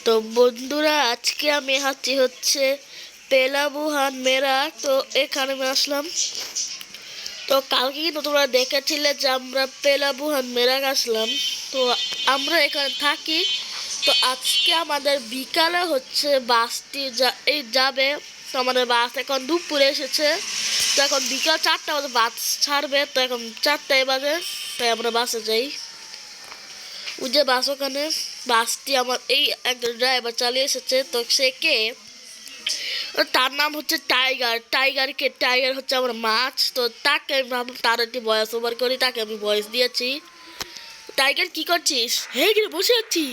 তো বন্ধুরা, আজকে আমি হাঁটছি হচ্ছে পেলাবুহান মেরা। তো এখানে আমি আসলাম। তো কালকে কিন্তু তোমরা দেখেছিলে যে আমরা পেলাবুহান মেরা আসলাম। তো আমরা এখানে থাকি। তো আজকে আমাদের বিকালে হচ্ছে বাসটি যাবে। তো আমাদের বাস এখন দুপুরে এসেছে। তো এখন বিকাল 4টা বাজে বাস ছাড়বে। তো এখন 4টায় বাজে, তাই আমরা বাসে যাই। ওই যে বাস, ওখানে বাসটি আমার এই একজন ড্রাইভার চালিয়ে এসেছে। তো সে কে, তার নাম হচ্ছে টাইগার। টাইগার হচ্ছে আমার মাছ। তো তাকে আমি ভাবলাম তার একটি ভয়েস ওভার করি, তাকে আমি ভয়েস দিয়েছি। টাইগার কি করছিস? হ্যাঁ, কিন্তু বসে আছি।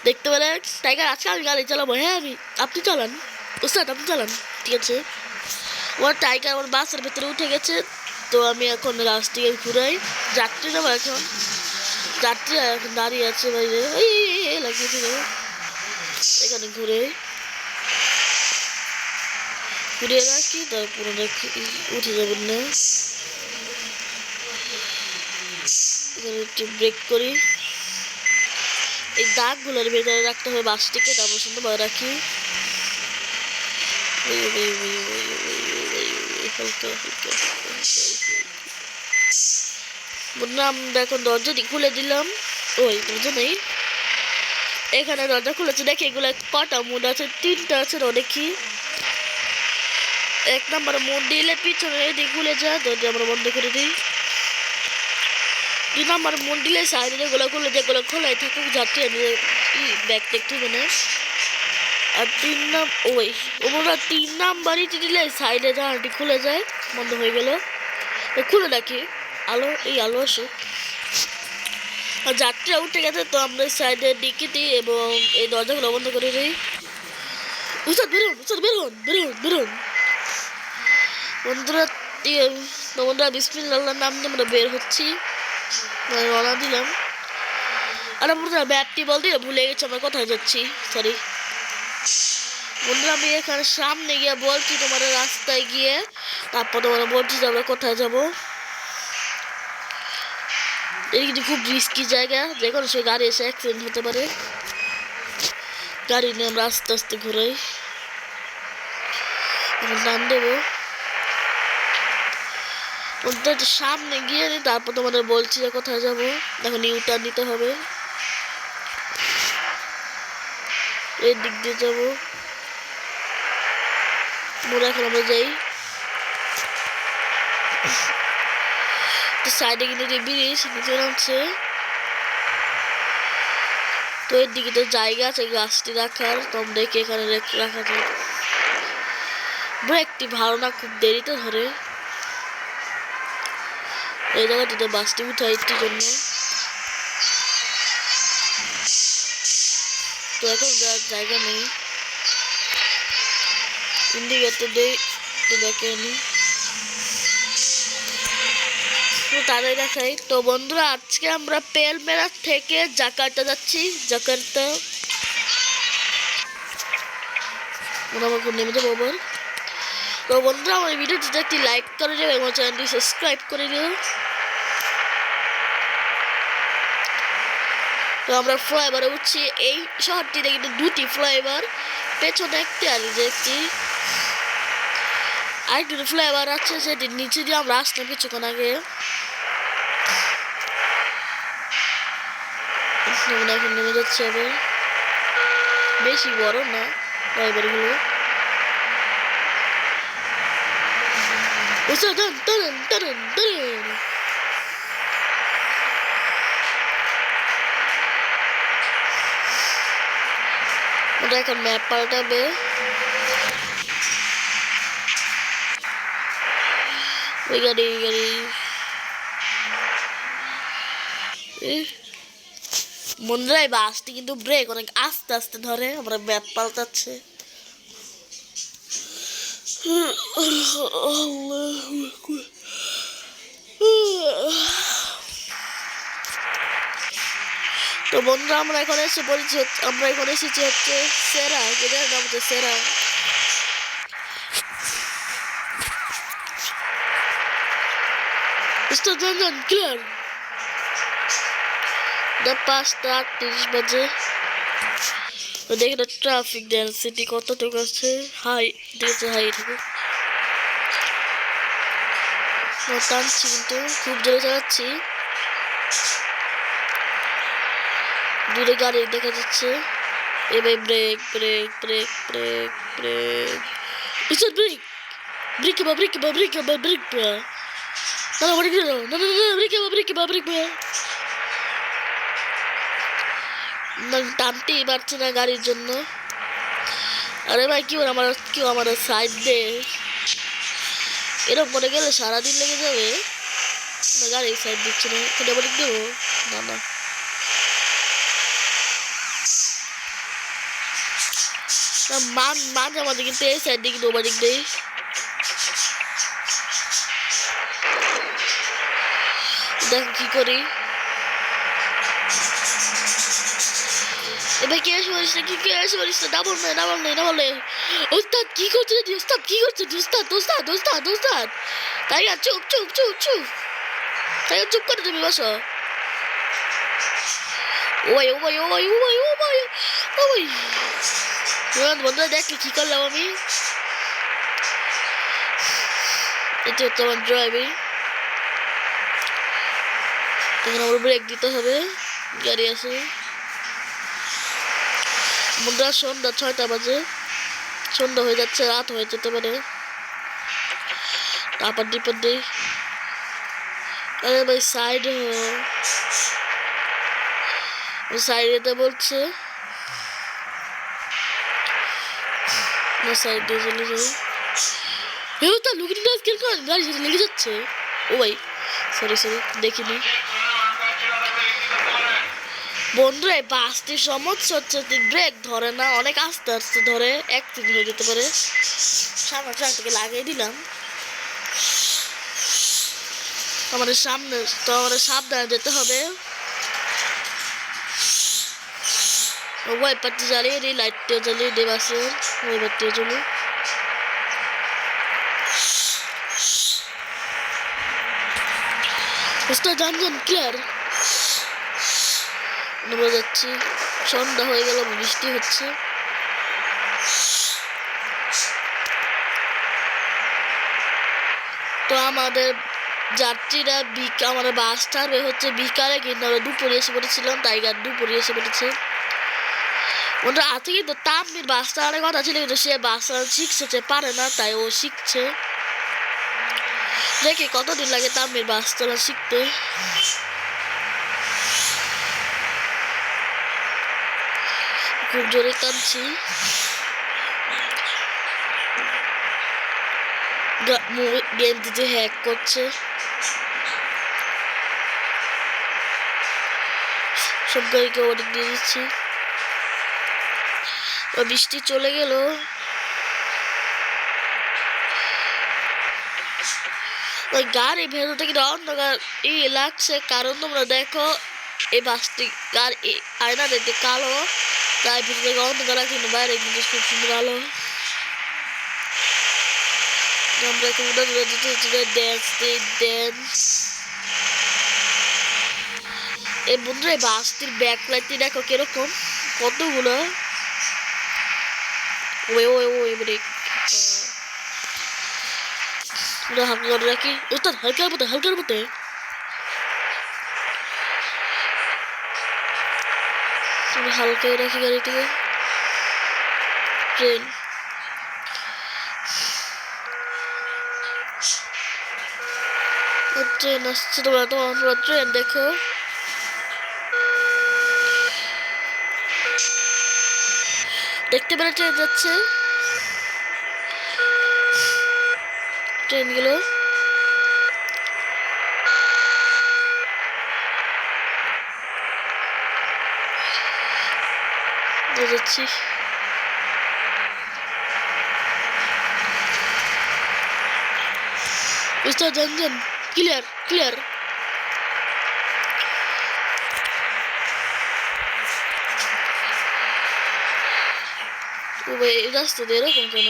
দেখতে পেলে টাইগার, আজকে আমি গাড়ি চালাবো। হ্যাঁ, আপনি চালান ওস্তাদ, আপনি চালান। ঠিক আছে। ওর টাইগার আমার বাসের ভেতরে উঠে গেছে। তো আমি এখন রাস্তায় ঘুরাই, যাত্রী যাবো এখন। যাত্রী এখন দাঁড়িয়ে আছে বাইরে, লাগিয়েছিল এখানে ঘুরে ঘুরিয়ে রাখি, তারপরে উঠে যাবেন না। এখানে একটু ব্রেক করি, এই দাগগুলোর ভেতরে রাখতে হবে বাসটিকে, তারপর সুন্দরভাবে রাখি। আমরা এখন দরজাটি খুলে দিলাম। ওই দরজা নেই, এখানে দরজা খুলেছে। দেখি এগুলো কটা মুড আছে, 3টা আছে। দেখি 1 নম্বর মুড দিলে পিছনে এদিকে খুলে যায়, দরজা আমরা বন্ধ করে দিই। 2 নম্বর মুড দিলে সাইডে যেগুলো খুলে, যেগুলো খোলাই থাকুক, যাত্রী আমি ব্যাগ দেখতে মানে। আর 3 নাম্বারই দিলে সাইডে জানালাটি খুলে যায়, বন্ধ হয়ে গেল। খুলে রাখি, আলো আসে। আর যাত্রীরা উঠে গেছে। তো আমরা সাইডে ডিকি দিই এবং এই দরজাগুলো বন্ধ করে দিই। বেরোন বন্ধুরা, বিসমিল্লাহর নাম নিয়ে আমরা বের হচ্ছি, রওনা দিলাম। আর বন্ধুরা, ব্যাপটি বলতে ভুলে গেছি আমরা কোথায় যাচ্ছি। সরি বন্ধুরা, আমি এখানে সামনে গিয়ে বলছি তোমার রাস্তায় গিয়ে, তারপর তোমরা বলছি যে আমরা কোথায় যাবো। এই কিন্তু খুব রিস্কি জায়গা, যে কোনো সে গাড়ি এসে অ্যাক্সিডেন্ট হতে পারে। গাড়ি নিয়ে আমরা আস্তে আস্তে ঘুরাই। দাম দেবো সামনে গিয়ে, তারপর তোমাদের বলছি যে কোথায় যাবো। এখন ইউটার্ন নিতে হবে, এই দিক দিয়ে যাবো। এখন আমরা যাই। সাইডে কিন্তু ব্রিজ নিচে নামছে। তো এর দিকে তো জায়গা আছে গাছটি রাখার, তো আমরা এখানে রাখা যায়। ব্রেকটি ভালো না, খুব দেরিতে ধরে। এই জায়গাটিতে বাসটি উঠাই একটির জন্য। তো এখন জায়গা নেই, ইন্ডিকেটর দেই, তো দেখে নি তারাই দেখাই। তো বন্ধুরা, আজকে আমরা পেলমেরা থেকে জাকার্তা যাচ্ছি। জাকার্তা আমাকে নেমে যাবো আবার। তো বন্ধুরা, আমার ভিডিওটিতে একটি লাইক করে দেবে এবং চ্যানেলটি সাবস্ক্রাইব করে দিও। তো আমরা ফ্লাইওভারে উঠছি। এই শহরটিতে কিন্তু 2টি ফ্লাইওভার, পেছনে একটি আর একটি আরেকটি ফ্লাইওভার আছে, সেটির নিচে দিয়ে আমরা আসলাম কিছুক্ষণ আগে। এখন নেমে যাচ্ছে আবার, বেশি বড় না ফ্লাইওভারগুলো। এখন ম্যাপ পাল্টাবে। ওই গাড়ি বন্ধুরা, এই বাসটি কিন্তু ব্রেক অনেক আস্তে আস্তে ধরে, আমরা ম্যাপ পাল্টাচ্ছে। তো বন্ধুরা, আমরা এখন এসেছি হচ্ছে সেরা, যেটার নাম হচ্ছে সেরা। ক্লিয়ার। 5:30 বাজে। তো দেখি না ট্রাফিক ডেন্সিটি কতটুকু আছে। হাই দেখেছে, হাই থাকে। টানছি কিন্তু খুব জোরে চালাচ্ছি। দূরে গাড়ি দেখা যাচ্ছে। এবার brake brake brake brake brake পিছন ব্রেক ব্রেক বা ব্রেক বা ব্রেক বা ব্রেক বা না না ব্রেক না না না ব্রেক বা ব্রেক বা ব্রেক বা না টানতেই পারছে না গাড়ির জন্য। আরে ভাই কি আমার সাইড দে, এরকম করে গেলে সারাদিন লেগে যাবে। না গাড়ি সাইড দিচ্ছে না, এটা ব্রেক দেবো না না। মাঝে মাঝে কিন্তু এই সাইড দিয়ে কিন্তু ওভারটেক দেয়। দেখো কি করি। এবার কি আসে পারিস না, কি আসে পারিস না, ডাবল নাই ডাবল নাই ডাবল নাই। ওস্তাদ কি করছে রে, ওস্তাদ কি করছে, ওস্তাদ ওস্তাদ ওস্তাদ ওস্তাদ। তাই আর চুপ চুপ চুপ চুপ, তাই চুপ করে তুমি বসো। ও ভাই ও ভাই ও ভাই ও ভাই ও ভাই ও ভাই। বন্ধুরা দেখলে কি করলাম আমি। এটা হচ্ছে আমার ড্রাইভিং। তখন আমার ব্রেক দিতে হবে, গাড়ি আছে। বন্ধুরা সন্ধ্যা 6টা বাজে, সন্ধ্যা হয়ে যাচ্ছে, রাত হয়ে যেতে পারে। তারপর ডিপর দিই। আরে ভাই সাইড সাইড যেতে বলছে না, সাইড দিয়ে চলে যাই। তা লুকিং গ্লাস কেন গাড়ি সাথে লেগে যাচ্ছে। ও ভাই সরি সরি দেখিনি। বন্ধুরা এই বাসটির সমস্যা হচ্ছে ব্রেক ধরে না, অনেক আস্তে আস্তে ধরে, অ্যাক্সিডেন্ট হয়ে যেতে পারে। সামনে ট্রাকটাকে লাগিয়ে দিলাম। আমাদের সামনে তো আমাদের সাবধানে যেতে হবে। ওয়াইপারটি জ্বালিয়ে দিই, লাইটটিও জ্বালিয়ে দিই, বাসের ওয়াইপারটিও জ্বলি। যান যান ক্লিয়ার। নেমে যাচ্ছি, সন্ধ্যা হয়ে গেল, বৃষ্টি হচ্ছে। তো আমাদের যাত্রীরা আমাদের বাস ছাড়বে হচ্ছে বিকালে, কিন্তু আমরা দুপুরে এসে পড়েছিলাম, টাইগার দুপুরে এসে পড়েছে। ওটা আছে কিন্তু তাম্মির বাস চালানোর কথা ছিল, কিন্তু সে বাস চালানো শিখছে পারে না, তাই ও শিখছে। দেখি কতদিন লাগে তাম্মির বাস চালানো শিখতে। খুব জোরে টানছি। গেম দিতে হ্যাক করছে, সব গাড়িকে অনেক দিয়ে দিচ্ছি। বৃষ্টি চলে গেল। ওই গাড়ির ভেতরটা কিন্তু অন্ধকার লাগছে, কারণ তোমরা দেখো এই বাসটি গাড়ি আয়না দেখতে কালো, তাই ভিতর থেকে অন্ধকার, কিন্তু বাইরে কিন্তু খুব সুন্দর আলো। আমরা ড্যান্স এই বন্ধুরা এই বাসটির ব্যাক লাইটটি দেখো কিরকম, কতগুলো। ওই ওই ওই ব্রেক হালকা করে রাখি, ওস্তাদ হালকার মতো হালকার মতো। হালকাই রাখি গাড়িটিকে। ট্রেন ট্রেন আসছে, তোমরা ট্রেন দেখো। দেখতে পেলে ট্রেন যাচ্ছে, ট্রেনগুলো। যাচ্ছি যান যান, ক্লিয়ার ক্লিয়ার। ও ভাই এই রাস্তা দিয়ে এরকম কেন?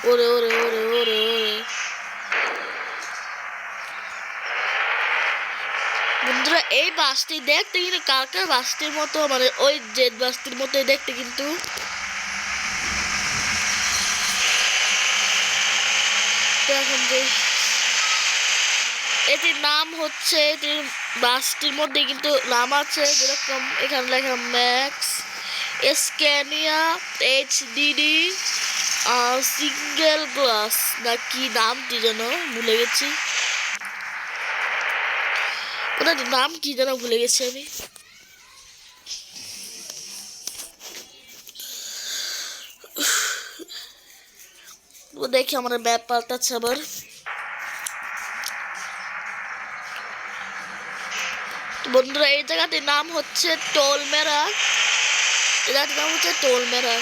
ওরে ওরে ওরে ওরে ওরে বন্ধুরা এই বাসটি দেখতে কিন্তু কালকের বাসটির মতো, মানে ওই জেট বাসটির মতোই দেখতে, কিন্তু এখন যে এটির নাম হচ্ছে, এটির বাসটির মধ্যে কিন্তু নাম আছে, যেরকম এখানে লেখা max, Scania, HDD, single glass না কি নামটি যেন ভুলে গেছি, ওটার নাম কি যেন ভুলে গেছি আমি। দেখি আমার ম্যাপ পাল্টাচ্ছে আবার। বন্ধুরা এই জায়গাটির নাম হচ্ছে টোলমেরা, এই জায়গাটির নাম হচ্ছে টোলমেরা।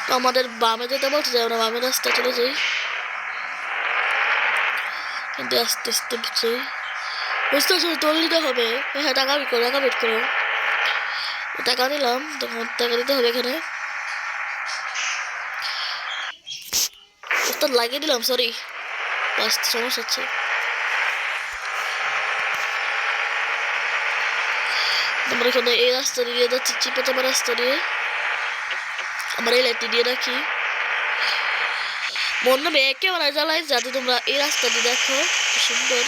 তো আমাদের বামে যেতে বলছে, আমরা বামের রাস্তা চলে যাই, কিন্তু আস্তে আস্তে যাই, বুঝতে পারছি টোল দিতে হবে। হ্যাঁ টাকা বেট করো, টাকা বেট করো, টাকা নিলাম, তখন টাকা দিতে হবে এখানে, লাগিয়ে দিলাম, সরি সমস্যা হচ্ছে। আমরা এখানে এই রাস্তা দিয়ে যাচ্ছি, চিপাচাপা রাস্তা দিয়ে, আমরা এই লাইটটি দিয়ে রাখি, মনে হবে একেবারে জ্বালাই, যাতে তোমরা এই রাস্তাটি দেখো সুন্দর।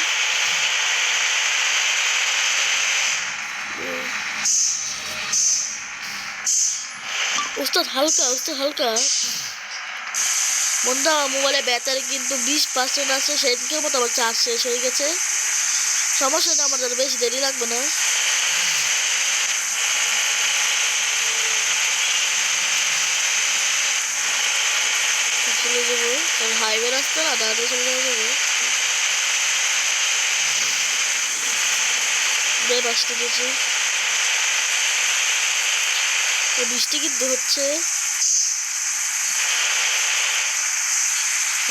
উস্তাদ হালকা, উস্তাদ হালকা। বন্ধুরা মোবাইলে ব্যাটারি কিন্তু 20% আছে, সেদিকের মতো আমার চার্জ শেষ হয়ে গেছে, সমস্যা নেই, আমাদের বেশি দেরি লাগবে না। চলে যাবো, কারণ হাইওয়ে রাস্তা না, তাড়াতাড়ি চলে যাবো। বাসটি দিয়েছি, বৃষ্টি কিন্তু হচ্ছে,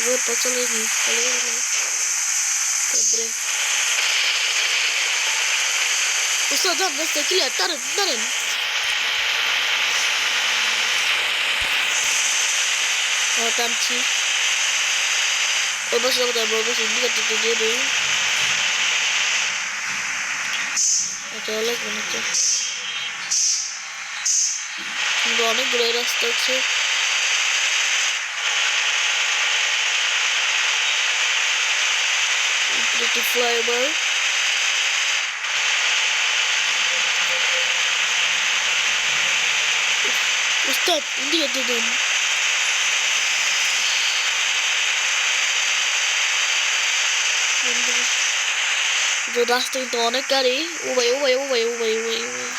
রোডটা চলেনি, চলে গেল। তারপরে উস্তাদ রাস্তা ক্লিয়ার, দাঁড়ান দাঁড়ান, টানছি, ওই পাশে যাবো, তারপর ওই পাশে ইন্ডিকেটরটা দিয়ে দিই, এটা লাগবে না তো, কিন্তু অনেকগুলো রাস্তা আছে। একটু ফ্লাইওভার, উস্তাদ ইন্ডিকেটর দিন, রাস্তা কিন্তু অনেক গাড়ি, ও ভাই ও ভাই ও ভাই ও ভাই ও ভাই ও ভাই,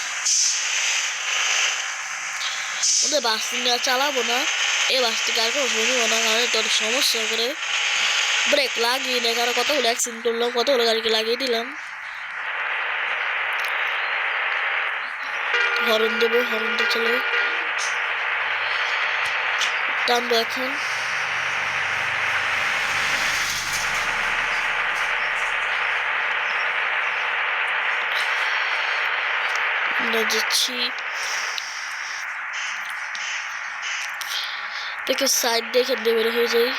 ওদের বাস নিয়ে চালাবো না, এই বাসটি কার কোনো শুনিও না, কারণ তোর সমস্যা করে ব্রেক লাগিয়ে নেই, কারণ কতগুলো অ্যাক্সিডেন্ট করলাম, কতগুলো গাড়িকে লাগিয়ে দিলাম। হরন দেবো, হরন দিয়ে চলে টানবো এখন, যাচ্ছি দেখে সাইড দেখে বের হয়ে যাই।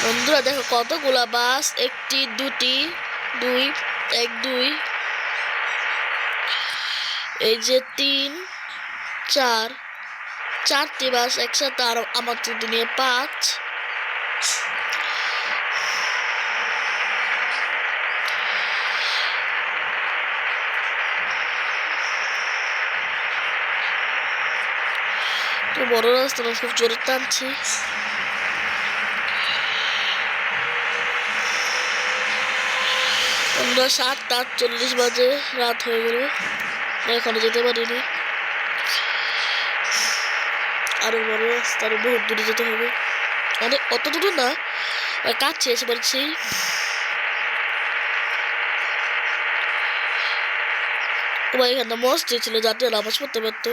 বন্ধুরা দেখো কতগুলা বাস, একটি দুটি দুই, এক দুই, এই যে 3 4, 4টি বাস একসাথে, আর আমার তো নিয়ে 5। তো বড় রাস্তা না, খুব জোরে টানছি, আমরা 7:40 বাজে, রাত হয়ে গেল, এখনো যেতে পারিনি, আরো বড় রাস্তা, আরো বহুত দূরে যেতে হবে, অনেক অত দূরে না, কাছে এসে পারছি। এখানে মসজিদ ছিল, যাতে নামাজ পড়তে পারতো,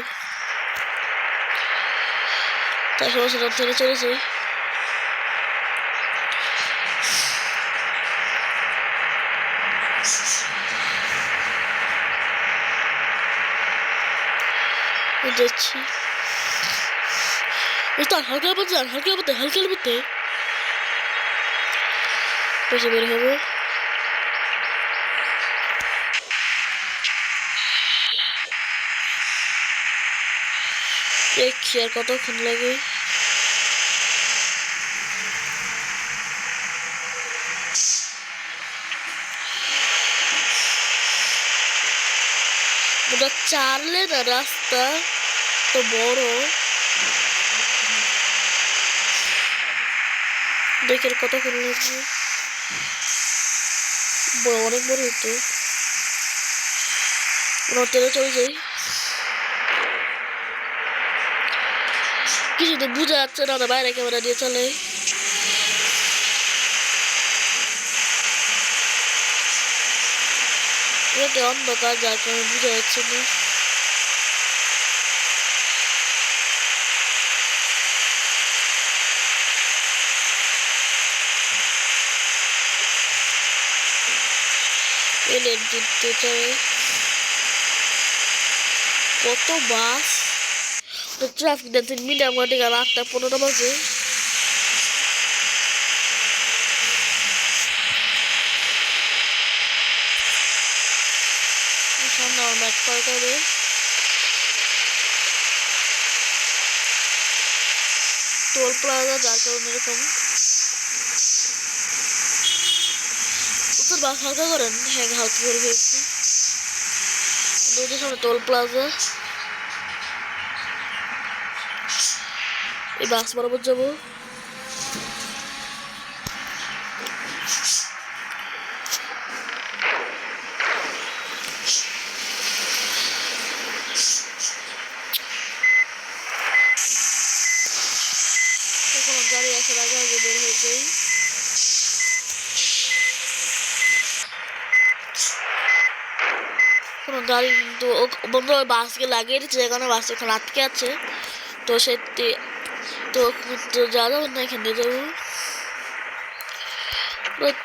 তাই সমস্যা থেকে চলে যাই। যাচ্ছি, হালকা পথে যান, হালকা পথে, হালকা পথে বের হবো। দেখি আর কতক্ষণ লাগে। ওটা 4 লেন রাস্তা তো বড়, দেখে কতক্ষণ লাগবে। অনেক বড় হতো, তেলে চলে যাই। কিছু তো বোঝা যাচ্ছে না, বাইরে ক্যামেরা দিয়ে চলে। এতে অন্ধকার, যার কারণে বোঝা যাচ্ছে না। কত বাস, ট্রাফিক দেখছেন মিডিয়াম ঘাটে গেল 8:15 বাজে। সামনে আমার ব্যাক পাল্ট হবে। টোল প্লাজা, যার কারণে এরকম বাস হালকা করেন। হ্যাঁ, হালকা করে ফেলছি। সামনে টোল প্লাজা, এই বাস বরাবর যাবো। গাড়ি আসার আগে আগে বের হয়ে যাই। কোনো গাড়ি তো বন্ধু বাসকে লাগিয়ে দিচ্ছে, এখানে বাস এখানে আটকে আছে। তো সেটি তো যাওয়া যাবো না, এখান দিয়ে যাবো।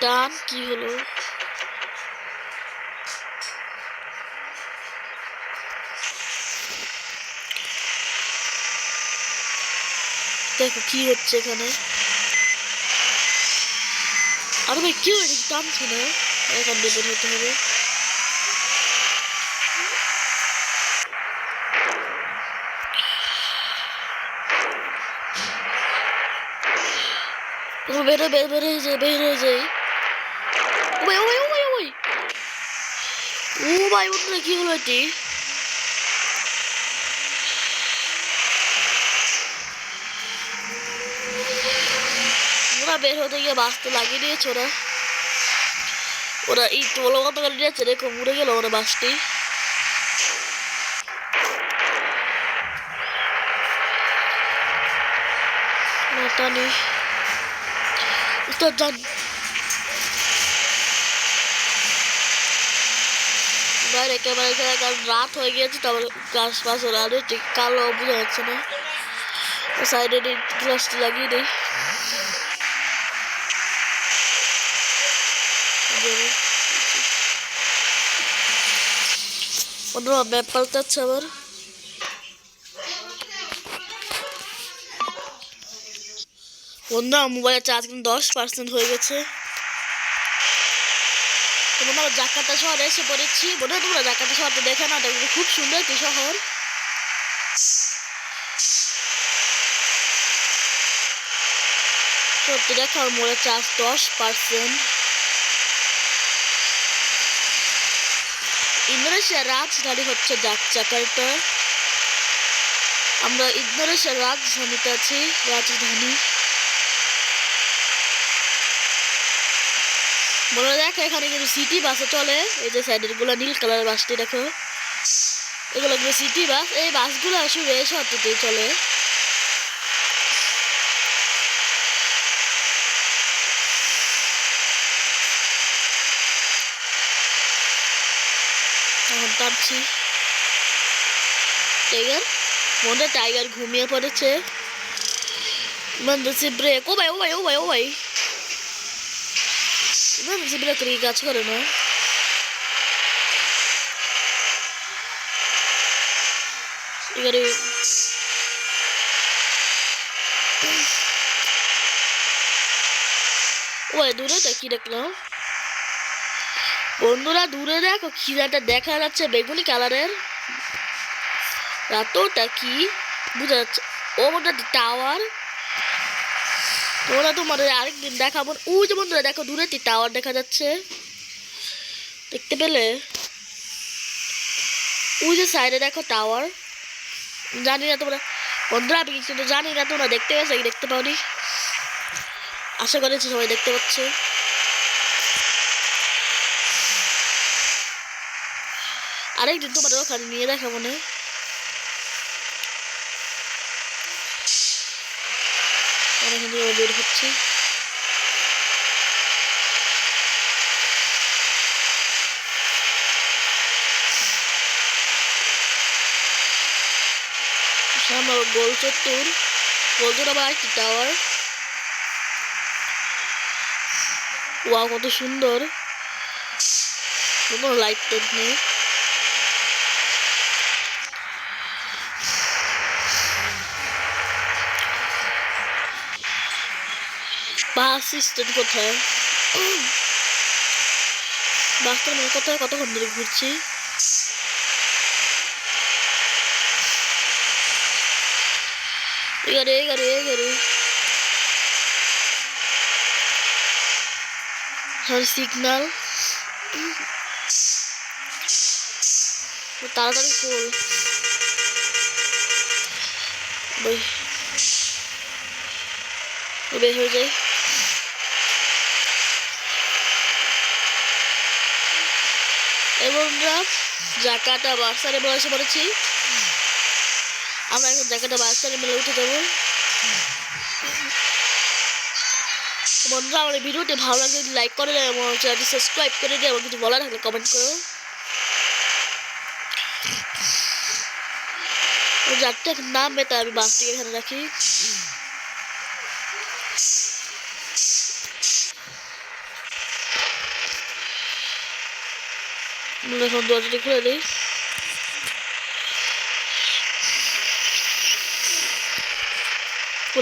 টান কি হলো? দেখো কি হচ্ছে এখানে। আরে ভাই কি হয়েছে, টানছি না, এখান দিয়ে বের হতে হবে। বের হয়ে যাই। ও ভাই বন্ধুরা, কি হলো এটি? ওরা বের হতে গিয়ে বাসতে লাগিয়ে দিয়েছে। ওরা এই টোল কত করে দিয়েছে, এরকম উড়ে গেল ওরা বাসটি। টানি যান বাইরে ক্যামেরা, কারণ রাত হয়ে গিয়েছে। তারপর গাছ পাশ আরো কালো বোঝা যাচ্ছে না। সাইডে গ্লাসটি লাগিয়ে দিই। বন্ধুরা ম্যাপ পাল্টাচ্ছে আবার। বন্ধুরা মোবাইলের চার্জ কিন্তু 10% হয়ে গেছে। তোমরা জাকার্তা শহরে এসে পড়েছি। বন্ধুরা তোমরা জাকার্তা শহরটা দেখে না, দেখবে খুব সুন্দর একটি শহর। সত্যি দেখার মোবাইলের চার্জ 10%। ইন্দোনেশিয়ার রাজধানী হচ্ছে জাকার্তা। আমরা ইন্দোনেশিয়ার রাজধানীতে আছি, রাজধানী। বলে দেখো এখানে কিন্তু সিটি বাসও চলে। এই যে সাইডের গুলো নীল কালারের বাসটি দেখো, এগুলো কিন্তু সিটি বাস। এই বাসগুলো আসলে শহরটিতেই চলে। এখন টানছি টাইগার। মনে টাইগার ঘুমিয়ে পড়েছে। বন্ধুছি ব্রেক। ও ভাই ব্রেক করে কাজ করে না। এবারে ওই দূরে কি দেখলাম বন্ধুরা, দূরে দেখো কি একটা দেখা যাচ্ছে, বেগুনি কালারের। রাতটা কি বুঝা যাচ্ছে ও বন্ধুরা টাওয়ার। ওরা তোমাদের আরেকদিন দেখাবো। ওই যে বন্ধুরা দেখো দূরে টাওয়ার দেখা যাচ্ছে, দেখতে পেলে? ওই যে সাইডে দেখো টাওয়ার। জানি না তোমরা বন্ধুরা, আমি কিন্তু জানি না তোমরা দেখতে পেয়েছো কি দেখতে পাওনি। আশা করেছি সবাই দেখতে পাচ্ছে। আরেকদিন তোমাদের ওখানে নিয়ে দেখাবো না। বের হচ্ছে গোল চত্বর, গোল আবার একটি টাওয়ার। ওয়াও কত সুন্দর, কোনো লাইট টাইট নেই। বাস স্ট্যান্ড কোথায়? বাস স্ট্যান্ড কোথায়? কতক্ষণ ধরে ঘুরছি। এগারে এগারে এগারে সিগনাল তাড়াতাড়ি খোল বের হয়ে যায়। এবং জাকাটা বাসারে বসে পড়েছি আমরা। এখন জায়গাটা বাসারে মেলে উঠে যাবো। বন্ধুরা আমার এই ভিডিওটি ভালো লাগলে লাইক করে দেয় এবং চ্যানেলটি সাবস্ক্রাইব করে দেয় এবং কিছু বলার থাকলে কমেন্ট করো। যারটা নাম মেতা আমি বাসটিকে এখানে রাখি। এখন দরজাটি খুলে দিই।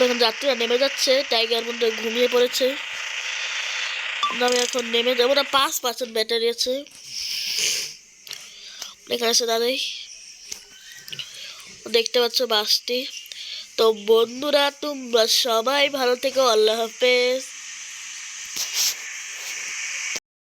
এখন যাত্রীরা নেমে যাচ্ছে, টাইগার মধ্যে ঘুমিয়ে পড়েছে। আমি এখন নেমে যাবো না, 5% ব্যাটারি আছে। এখানে এসে দাঁড়াই, দেখতে পাচ্ছ বাসটি। তো বন্ধুরা তোমরা সবাই ভালো থেকো, আল্লাহ হাফেজ।